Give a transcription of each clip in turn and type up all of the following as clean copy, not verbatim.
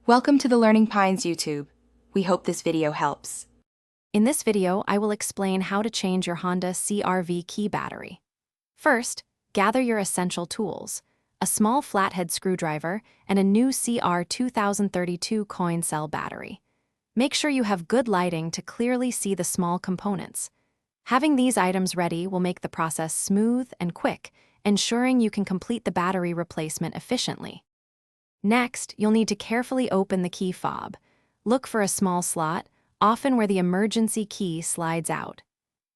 Welcome to the Learning Pines YouTube. We hope this video helps. In this video, I will explain how to change your Honda CRV key battery. First, gather your essential tools: a small flathead screwdriver and a new CR 2032 coin cell battery. Make sure you have good lighting to clearly see the small components. Having these items ready will make the process smooth and quick, ensuring you can complete the battery replacement efficiently. Next, you'll need to carefully open the key fob. Look for a small slot, often where the emergency key slides out.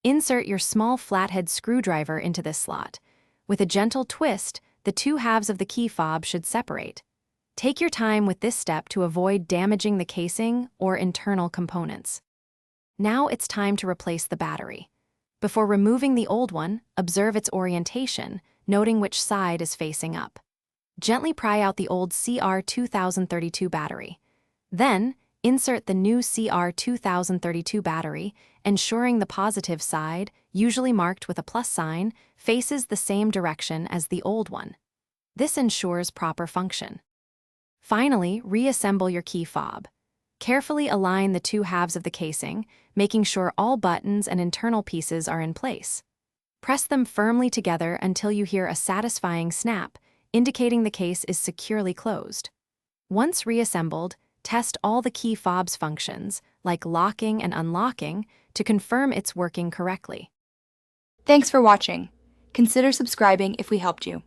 Insert your small flathead screwdriver into this slot. With a gentle twist, the two halves of the key fob should separate. Take your time with this step to avoid damaging the casing or internal components. Now it's time to replace the battery. Before removing the old one, observe its orientation, noting which side is facing up. Gently pry out the old CR 2032 battery. Then, insert the new CR 2032 battery, ensuring the positive side, usually marked with a plus sign, faces the same direction as the old one. This ensures proper function. Finally, reassemble your key fob. Carefully align the two halves of the casing, making sure all buttons and internal pieces are in place. Press them firmly together until you hear a satisfying snap, indicating the case is securely closed. Once reassembled, test all the key fob's functions, like locking and unlocking, to confirm it's working correctly. Thanks for watching. Consider subscribing if we helped you.